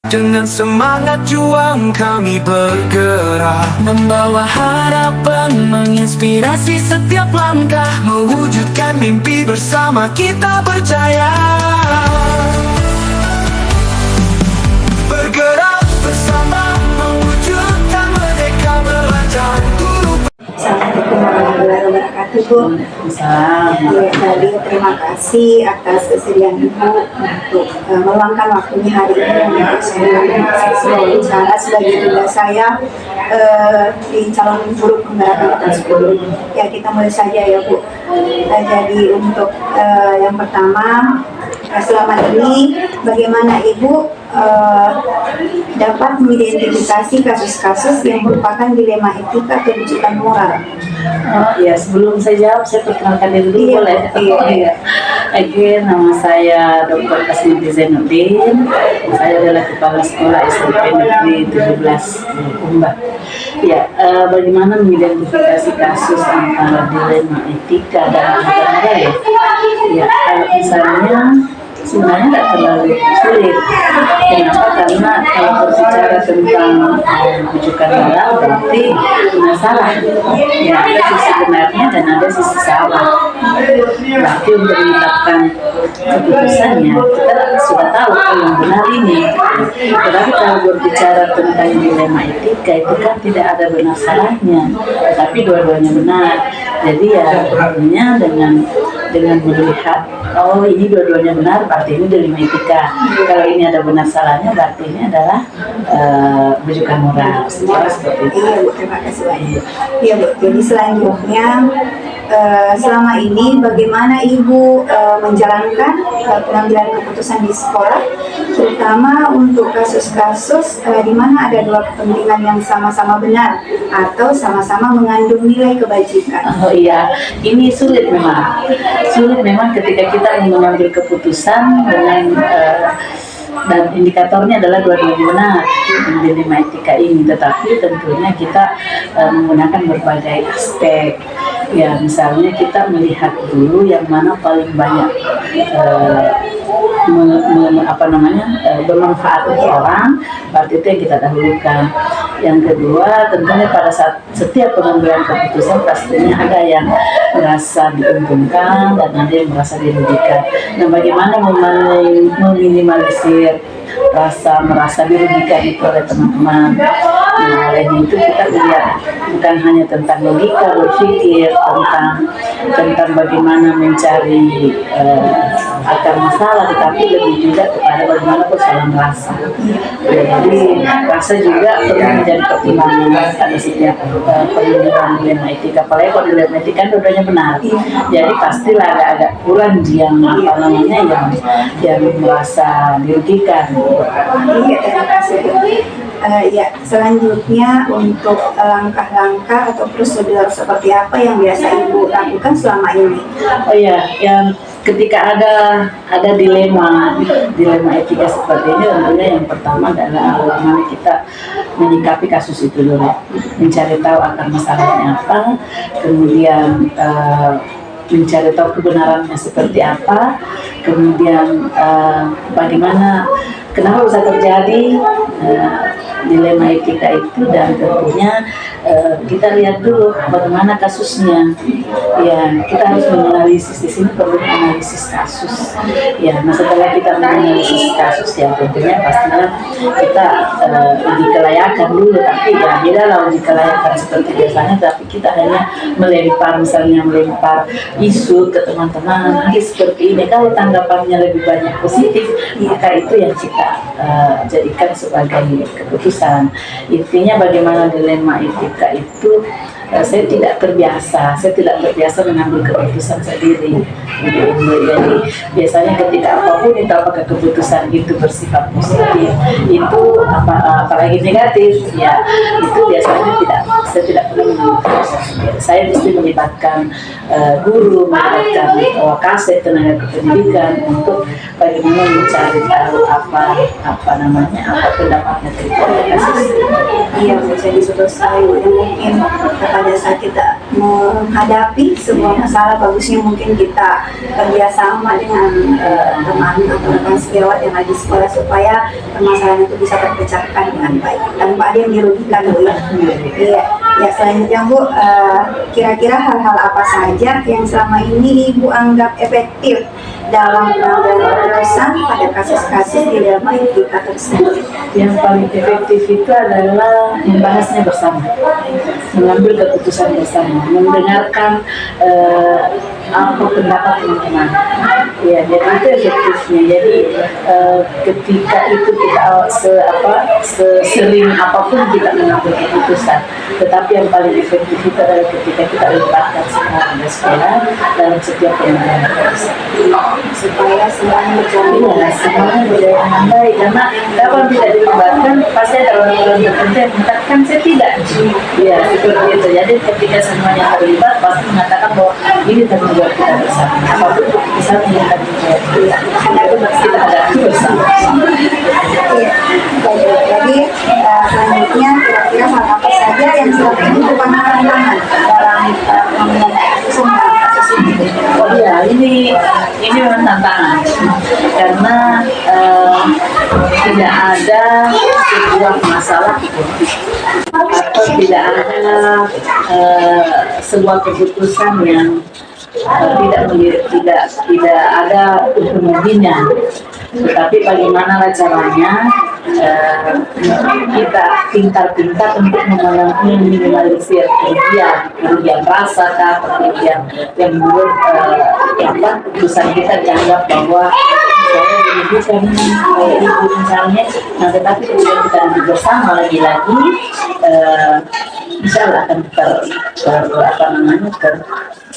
Dengan semangat juang kami bergerak, membawa harapan, menginspirasi setiap langkah, mewujudkan mimpi bersama kita percaya. Bergerak bersama, mewujudkan merdeka belajar. Assalamualaikum warahmatullahi wabarakatuh, Bu. Tadi terima kasih atas kesediaan Ibu untuk meluangkan waktunya hari ini untuk saya bicara sebagai tugas saya di calon guru pembelajaran kelas 10. Ya, kita mulai saja ya, Bu. Jadi untuk yang pertama, selama ini bagaimana Ibu dapat mengidentifikasi kasus-kasus yang merupakan dilema etika atau kebijakan moral? Ya, sebelum saya jawab, saya perkenalkan diri dulu, boleh? Iya. Again, nama saya Dr. Kasmiti Zainuddin. Saya adalah Kepala Sekolah SMP Negeri 17 Bulukumba. Ya, bagaimana mengidentifikasi kasus antara dilema etika dan moral ya? Ya, kalau misalnya sebenarnya tidak terlalu sulit. Kenapa? Karena kalau berbicara tentang rujukan moral berarti benar salah. Ya, ada sisi benarnya dan ada sisi salah. Berarti untuk menetapkan keputusannya kita sudah tahu yang benar ini. Tetapi kalau berbicara tentang dilema etika itu kan tidak ada benar salahnya, tapi dua-duanya benar. Jadi ya artinya dengan melihat oh ini dua-duanya benar, berarti ini dilema etika. Kalau ini ada benar salahnya, berarti ini adalah rujukan moral. Seperti itu. Iya, Bu, terima kasih banyak. Iya, Bu. Jadi selanjutnya selama ini bagaimana Ibu menjalankan pengambilan keputusan di sekolah, terutama untuk kasus-kasus di mana ada dua kepentingan yang sama-sama benar atau sama-sama mengandung nilai kebajikan? Oh iya, ini sulit memang ketika kita mengambil keputusan dengan dan indikatornya adalah dua-duanya benar dilema etika ini, tetapi tentunya kita menggunakan berbagai aspek. Ya, misalnya kita melihat dulu yang mana paling banyak bermanfaat untuk orang, berarti itu yang kita dahulukan. Yang kedua, tentunya pada saat setiap pengambilan keputusan pastinya ada yang merasa diuntungkan dan ada yang merasa dirugikan. Nah, bagaimana meminimalisir merasa dirugikan itu oleh teman-teman. Nah, oleh itu kita melihat bukan hanya tentang logika berpikir, tentang bagaimana mencari akar masalah, tetapi lebih juga kepada bagaimana persoalan rasa. Jadi rasa juga perlu menjadi pertimbangan pada setiap penilaian dilema etika. Apalagi kalau dilema etika kan dua-duanya benar. Jadi pastilah agak kurang yang yang merasa dirugikan. Iya, terima kasih. Ya, selanjutnya untuk langkah-langkah atau prosedur seperti apa yang biasa Ibu lakukan selama ini? Oh iya, yang ketika ada dilema etika seperti ini, tentunya yang pertama adalah bagaimana kita menyikapi kasus itu dulu, mencari tahu akar masalahnya apa, kemudian mencari tahu kebenarannya seperti apa, kemudian bagaimana kenapa bisa terjadi dilema etika itu, dan tentunya kita lihat dulu bagaimana kasusnya. Ya, kita harus menganalisis, di sini perlu analisis kasus. Ya, nah setelah kita menganalisis kasus ya tentunya pastinya kita uji kelayakan dulu, tapi ya beda lah uji kelayakan seperti biasanya, tapi kita hanya melempar isu ke teman-teman nanti seperti ini. Kalau tanggapannya lebih banyak positif, maka itu yang kita jadikan sebagai keputusan. Intinya bagaimana dilema etika itu saya tidak terbiasa mengambil keputusan sendiri. Jadi biasanya ketika apapun itu, apakah keputusan itu bersifat positif, itu apalagi negatif, ya itu biasanya saya tidak pernah mengambil keputusan sendiri. Saya mesti melibatkan guru, melibatkan wakasek, tenaga kependidikan untuk bagaimana mencari tahu apa pendapatnya terkait kasus. Iya, menjadi suatu sekali mungkin pada saat kita menghadapi sebuah masalah, bagusnya mungkin kita kerjasama dengan teman atau rekan sejawat yang lagi sekolah supaya permasalahan itu bisa terpecahkan dengan baik tanpa ada yang dirugikan, Bu ya. Iya. Ya, selanjutnya Bu, kira-kira hal-hal apa saja yang selama ini Ibu anggap efektif dalam pengambilan keputusan pada kasus-kasus di dalam etika tersebut? Yang paling efektif itu adalah membahasnya bersama, mengambil keputusan bersama, mendengarkan apa pendapat teman-teman. Ya, jadi itu efektifnya. Jadi ketika itu kita sesering apapun kita mengambil keputusan, tetapi yang paling efektif itu adalah ketika kita libatkan semua sekolah dalam setiap pengambilan keputusan, Supaya semuanya berjalan ya, semuanya berjalan dengan baik. Karena kalau tidak dilibatkan, pasti ada orang-orang tertentu yang mengatakan saya tidak. Ya, seperti itu. Jadi ketika semuanya terlibat, pasti mengatakan bahwa ini tanggung jawab kita bersama. Apapun keputusan ini tanggung jawab kita hadapi bersama. Iya, baik. Jadi selanjutnya kira-kira hal apa saja yang selama ini merupakan tantangan dalam pengambilan keputusan dalam kasus ini? Oh iya, ini memang tantangan karena tidak ada sebuah masalah atau tidak ada sebuah keputusan yang tidak ada pengembangannya. Tetapi bagaimana caranya kita pintar-pintar untuk meminimalisir kerugian rasa kerugian yang menurut keputusan kita dianggap bahwa saya dirugikan oleh ibu misalnya. Nah, tetapi kemudian kita duduk bersama lagi-lagi, insya Allah akan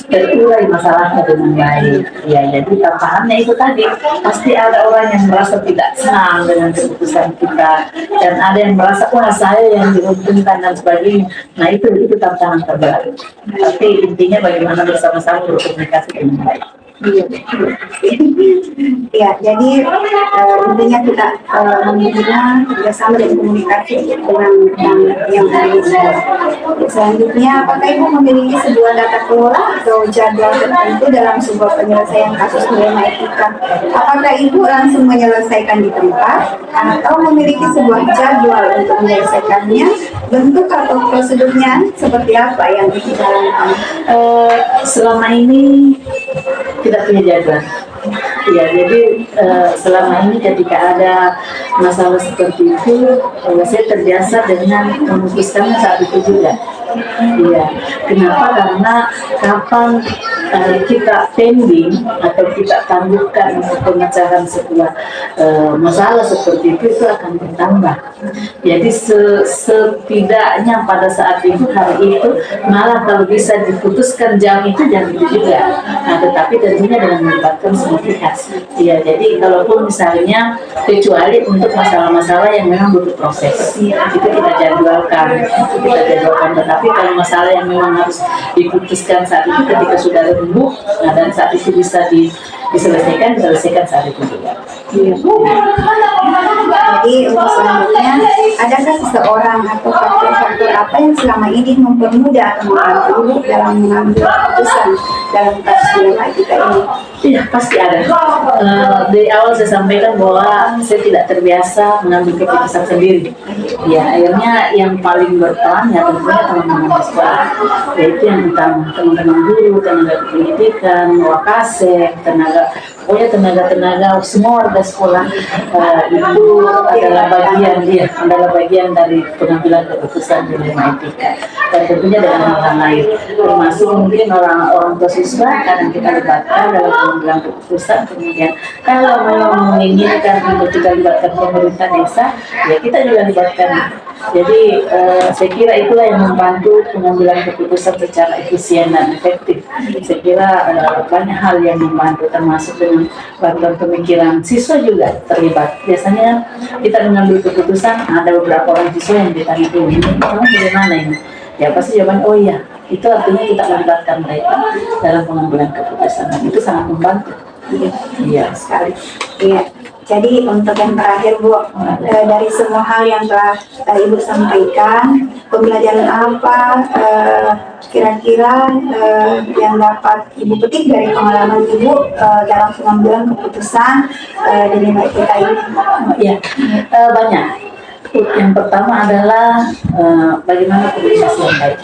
terurai masalahnya dengan baik. Ya, jadi tantangannya itu tadi, pasti ada orang yang merasa tidak senang dengan keputusan kita, dan ada yang merasa wah saya yang diuntungkan dan sebagainya. Nah, itu tantangan terberat. Tapi intinya bagaimana bersama-sama berkomunikasi dengan baik. Ya, jadi intinya kita membina kerjasama dan komunikasi dengan yang lain. Selanjutnya, apakah Ibu memiliki sebuah tata kelola atau jadwal tertentu dalam sebuah penyelesaian kasus dilema etika? Apakah Ibu langsung menyelesaikan di tempat atau memiliki sebuah jadwal untuk menyelesaikannya? Bentuk atau prosedurnya seperti apa yang Ibu jalankan? Selama ini tidak punya jadwal. Ya, jadi selama ini ketika ada masalah seperti itu, saya terbiasa dengan memutuskan saat itu juga. Iya, kenapa? Karena kapan kita pending atau kita tangguhkan pemecahan sebuah masalah seperti itu akan bertambah. Jadi setidaknya pada saat itu, hari itu, malah kalau bisa diputuskan jam itu juga. Nah, tetapi tentunya dengan melibatkan semua pihak. Ya, jadi kalaupun misalnya kecuali untuk masalah-masalah yang memang butuh proses, itu kita jadwalkan, tetapi kalau masalah yang memang harus diputuskan saat itu ketika sudah rembuh, nah, dan saat itu bisa diselesaikan saat itu juga. Jadi untuk selanjutnya, adakah seseorang atau faktor-faktor apa yang selama ini mempermudah atau membantu Ibu dalam mengambil keputusan dalam kasus dilema etika ini? Iya, pasti ada. Dari awal saya sampaikan bahwa saya tidak terbiasa mengambil keputusan sendiri. Ya, akhirnya yang paling berperan ya tentunya teman-teman di sekolah, yaitu yang utama teman-teman guru, tenaga pendidikan, wakasek, tenaga semua warga sekolah itu adalah bagian dari pengambilan keputusan dilema etika, dan tentunya dengan hal-hal lain, termasuk mungkin orang tua siswa kadang kita libatkan dalam pengambilan keputusan. Kemudian kalau memang menginginkan untuk kita libatkan pemerintah desa, ya kita juga libatkan. Jadi saya kira itulah yang membantu pengambilan keputusan secara efisien dan efektif. Saya kira banyak hal yang membantu, termasuk dengan bantuan pemikiran siswa juga terlibat. Biasanya kita mengambil keputusan, ada beberapa orang siswa yang ditanya ini kamu bagaimana ini? Ya pasti jawaban oh iya. Itu artinya kita melibatkan mereka dalam pengambilan keputusan, dan itu sangat membantu. Iya sekali. Iya. Jadi untuk yang terakhir Bu, dari semua hal yang telah Ibu sampaikan, pembelajaran apa kira-kira yang dapat Ibu petik dari pengalaman Ibu dalam pengambilan keputusan di lima kita ini? Ya, banyak. Yang pertama adalah bagaimana komunikasi yang baik.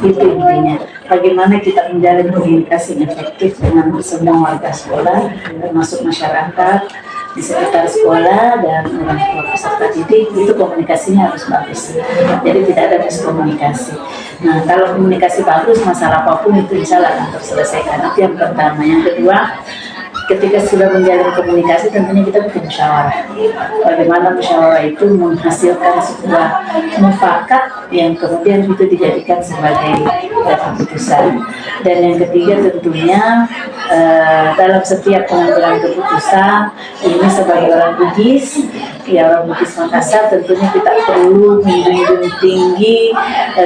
Itu intinya. Bagaimana kita menjalin komunikasi yang efektif dengan semua warga sekolah, termasuk masyarakat di sekitar sekolah dan orang tua peserta didik, itu komunikasinya harus bagus. Jadi tidak ada miskomunikasi. Nah, kalau komunikasi bagus, masalah apapun itu insya Allah akan terselesaikan. Itu yang pertama. Yang kedua, ketika sudah menjalin komunikasi tentunya kita bikin musyawarah. Bagaimana musyawarah itu menghasilkan sebuah mufakat yang kemudian itu dijadikan sebagai keputusan. Dan yang ketiga tentunya dalam setiap pengambilan keputusan ini sebagai orang Bugis, ya orang Bugis Makassar tentunya kita perlu menjunjung tinggi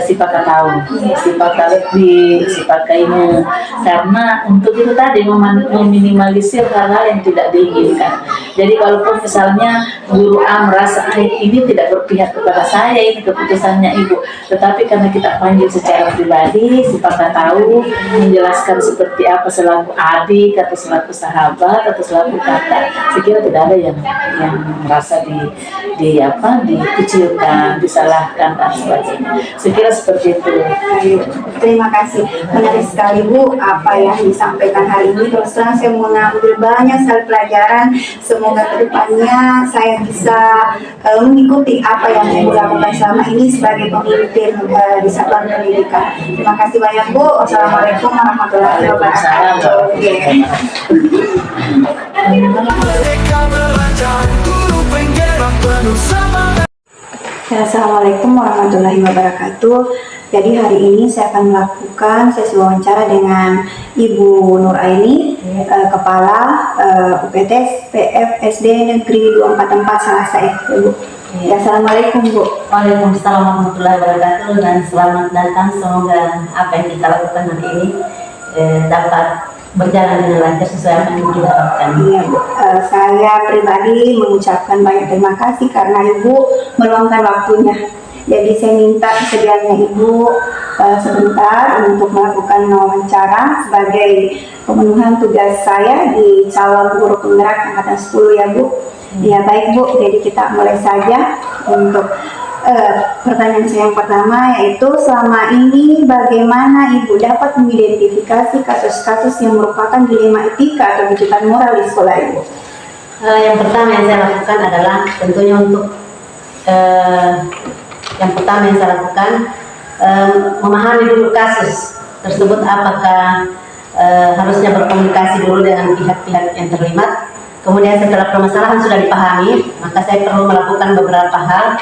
sifat tahu, sifat lebih, sifat kainu, karena untuk itu tadi meminimalisir hal-hal yang tidak diinginkan. Jadi kalaupun misalnya guru A merasa ini tidak berpihak kepada saya, ini keputusannya ibu, tetapi karena kita panggil secara pribadi, sifat tahu, menjelaskan seperti apa selaku adik atau selaku sahabat atau selaku kakak, saya kira tidak ada yang merasa dikucilkan, disalahkan dan sebagainya. Saya kira seperti itu. Terima kasih, menarik sekali Bu apa yang disampaikan hari ini. Terus terang saya mengambil banyak sekali pelajaran. Semoga kedepannya saya bisa mengikuti apa yang Ibu lakukan selama ini sebagai pemimpin di satuan pendidikan. Terima kasih banyak Bu. Wassalamualaikum warahmatullahi wabarakatuh. Merdeka belajar, guru penggerak penuh semangat. Assalamualaikum warahmatullahi wabarakatuh. Jadi hari ini saya akan melakukan sesi wawancara dengan Ibu Nur Aini, Kepala UPT PF SD Negeri 244 Salasa Ibu. Ya, Assalamualaikum Bu. Waalaikumsalam warahmatullahi wabarakatuh dan selamat datang. Semoga apa yang kita lakukan hari ini dapat berjalan dengan lancar sesuai apa yang kita harapkan. Iya Bu, saya pribadi mengucapkan banyak terima kasih karena Ibu meluangkan waktunya. Jadi saya minta kesediaannya Ibu sebentar untuk melakukan wawancara sebagai pemenuhan tugas saya di calon guru penggerak angkatan 10 ya Bu. Ya baik Bu, jadi kita mulai saja untuk pertanyaan saya yang pertama, yaitu selama ini bagaimana Ibu dapat mengidentifikasi kasus-kasus yang merupakan dilema etika atau kejutan moral di sekolah Ibu? Yang pertama yang saya lakukan adalah tentunya untuk memahami dulu kasus tersebut, apakah harusnya berkomunikasi dulu dengan pihak-pihak yang terlibat. Kemudian setelah permasalahan sudah dipahami, maka saya perlu melakukan beberapa hal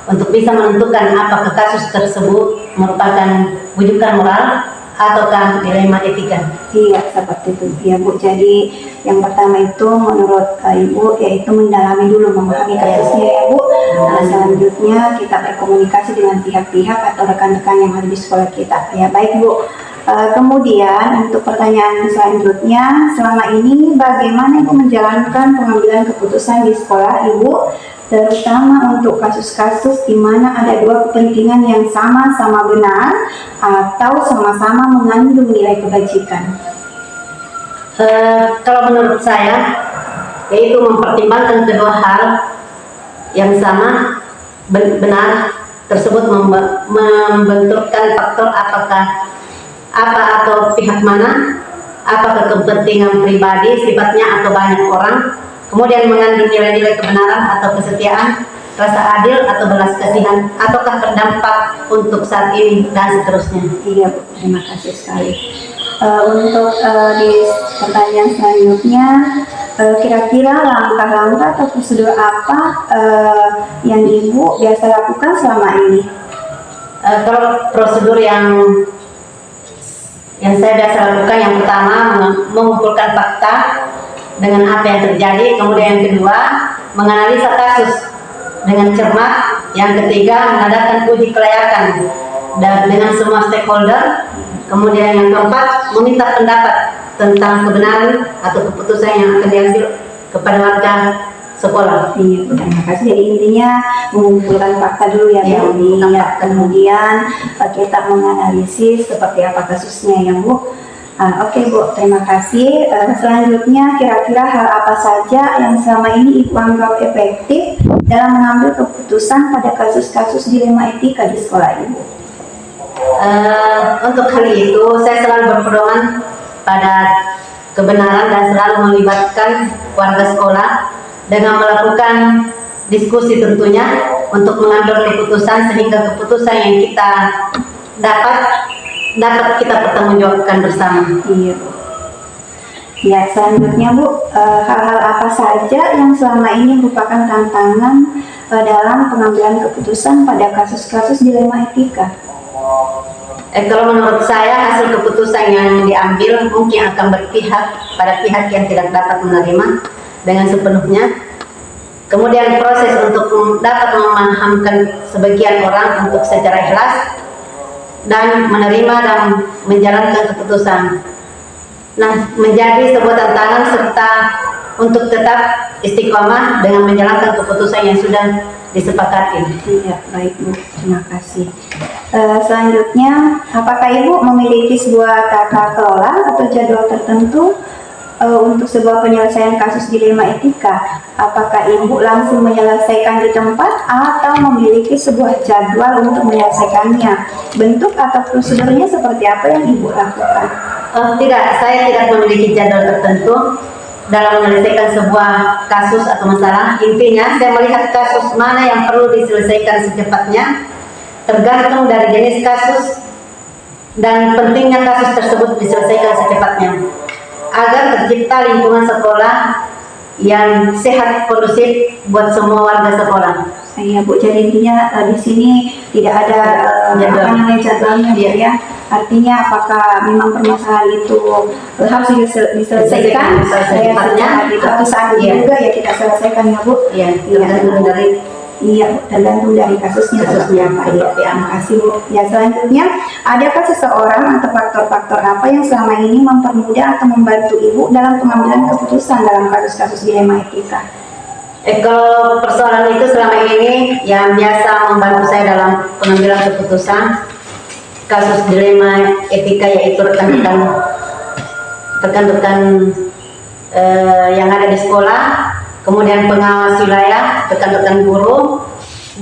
untuk bisa menentukan apakah kasus tersebut merupakan wujudan moral ataukah dilema etika. Iya, seperti itu ya Bu. Jadi yang pertama itu menurut Ibu yaitu mendalami dulu, memahami kasusnya ya Bu. Nah, selanjutnya kita berkomunikasi dengan pihak-pihak atau rekan-rekan yang ada di sekolah kita. Ya baik Bu. Kemudian untuk pertanyaan selanjutnya, selama ini bagaimana Ibu menjalankan pengambilan keputusan di sekolah Ibu, terutama untuk kasus-kasus di mana ada dua kepentingan yang sama-sama benar atau sama-sama mengandung nilai kebajikan? Kalau menurut saya, yaitu mempertimbangkan kedua hal yang sama benar tersebut membenturkan faktor apakah atau pihak mana, apakah kepentingan pribadi sifatnya atau banyak orang, kemudian mengandung nilai-nilai kebenaran atau kesetiaan, rasa adil atau belas kasihan, ataukah terdampak untuk saat ini dan seterusnya. Iya Bu, terima kasih sekali. Untuk di pertanyaan selanjutnya, kira-kira langkah-langkah atau prosedur apa yang Ibu biasa lakukan selama ini? Kalau prosedur yang saya biasa lakukan, yang pertama mengumpulkan fakta dengan apa yang terjadi, kemudian yang kedua menganalisa kasus dengan cermat, yang ketiga mengadakan uji kelayakan dan dengan semua stakeholder, kemudian yang keempat meminta pendapat tentang kebenaran atau keputusan yang akan diambil kepada warga sekolah. Iya, Bu, terima kasih. Jadi intinya mengumpulkan fakta dulu ya, Iya, Bu. mengumpulkan Ya, fakta. kemudian kita menganalisis seperti apa kasusnya ya, Bu. Oke, Bu, terima kasih. Selanjutnya, kira-kira hal apa saja yang selama ini Ibu anggap efektif dalam mengambil keputusan pada kasus-kasus dilema etika di sekolah Ibu? Untuk hal itu, saya selalu berpedoman pada kebenaran dan selalu melibatkan warga sekolah dengan melakukan diskusi tentunya untuk mengambil keputusan sehingga keputusan yang kita dapat kita pertanggungjawabkan bersama. Iya, Bu. Ya, selanjutnya, Bu, hal-hal apa saja yang selama ini merupakan tantangan dalam pengambilan keputusan pada kasus-kasus dilema etika? Kalau menurut saya hasil keputusan yang diambil mungkin akan berpihak pada pihak yang tidak dapat menerima dengan sepenuhnya. Kemudian proses untuk dapat memahamkan sebagian orang untuk secara ikhlas dan menerima dan menjalankan keputusan. Nah, menjadi sebuah tantangan serta untuk tetap istiqomah dengan menjalankan keputusan yang sudah disepakati. Iya, baik, Bu. Terima kasih. Selanjutnya, apakah Ibu memiliki sebuah tata kelola atau jadwal tertentu untuk sebuah penyelesaian kasus dilema etika? Apakah Ibu langsung menyelesaikan di tempat atau memiliki sebuah jadwal untuk menyelesaikannya? Bentuk atau prosedurnya seperti apa yang Ibu lakukan? Tidak, saya tidak memiliki jadwal tertentu dalam menyelesaikan sebuah kasus atau masalah. Intinya, saya melihat kasus mana yang perlu diselesaikan secepatnya, tergantung dari jenis kasus dan pentingnya kasus tersebut diselesaikan secepatnya, agar tercipta lingkungan sekolah yang sehat, kondusif buat semua warga sekolah. Iya, Bu. Jadi intinya di sini tidak ada jadwalnya, Bu, ya. Artinya apakah memang permasalahan itu harus diselesaikan secepatnya atau saat ini juga ya kita selesaikan ya, Bu? Iya, tergantung dari kasusnya seperti apa. Ya, terima kasih, Bu. Ya, selanjutnya, adakah seseorang atau faktor-faktor apa yang selama ini mempermudah atau membantu Ibu dalam pengambilan keputusan dalam kasus-kasus dilema etika? Kalau persoalan itu selama ini yang biasa membantu saya dalam pengambilan keputusan kasus dilema etika yaitu rekan-rekan yang ada di sekolah, kemudian pengawas wilayah, rekan-rekan guru,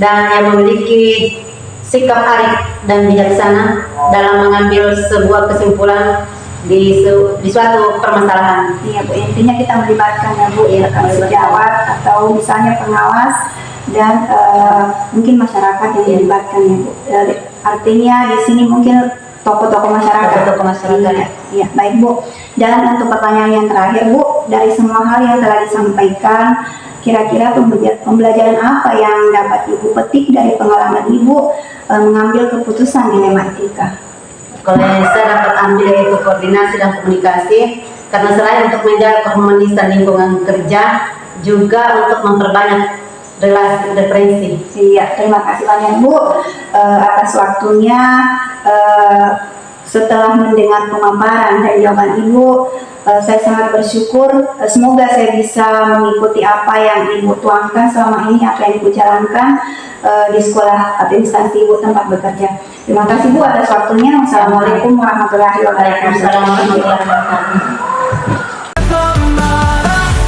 dan yang memiliki sikap arif dan bijaksana dalam mengambil sebuah kesimpulan di suatu permasalahan. Iya, Bu. Intinya kita melibatkan ya, Bu, rekan sejawat atau misalnya pengawas dan mungkin masyarakat yang dilibatkan ya, Bu. Artinya di sini mungkin tokoh-tokoh masyarakat. Iya, baik, Bu. Dan untuk pertanyaan yang terakhir, Bu, dari semua hal yang telah disampaikan, kira-kira pembelajaran apa yang dapat Ibu petik dari pengalaman Ibu mengambil keputusan dilema etika? Kalau yang saya dapat ambil yaitu koordinasi dan komunikasi, karena selain untuk menjaga keharmonisan lingkungan kerja, juga untuk memperbanyak relasi referensi. Iya, terima kasih banyak, Bu, atas waktunya. Setelah mendengar pemaparan dan jawaban Ibu, saya sangat bersyukur. Semoga saya bisa mengikuti apa yang Ibu tuangkan selama ini, apa yang Ibu jalankan di sekolah atau instansi Ibu tempat bekerja. Terima kasih, Bu, atas waktunya. Wassalamualaikum warahmatullahi wabarakatuh.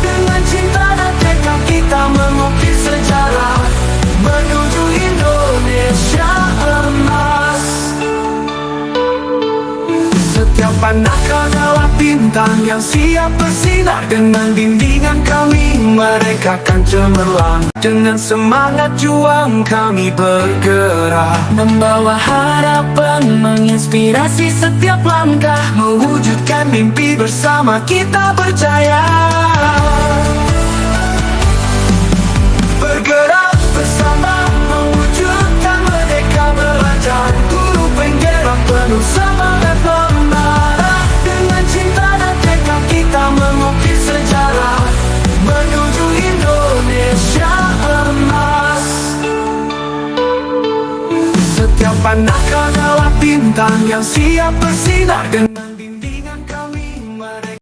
Dengan cinta dan tekad kita mengukir sejarah menuju Indonesia emas. Setiap anak adalah bintang yang siap bersinar. Dengan bimbingan kami mereka akan cemerlang. Dengan semangat juang kami bergerak, membawa harapan, menginspirasi setiap langkah, mewujudkan mimpi bersama kita percaya. Bergerak bersama mewujudkan merdeka belajar. Guru penggerak penuh semangat membara. Dengan cinta dan tekad kita mengukir sejarah menuju Indonesia emas. Setiap anak adalah bintang yang siap bersinar.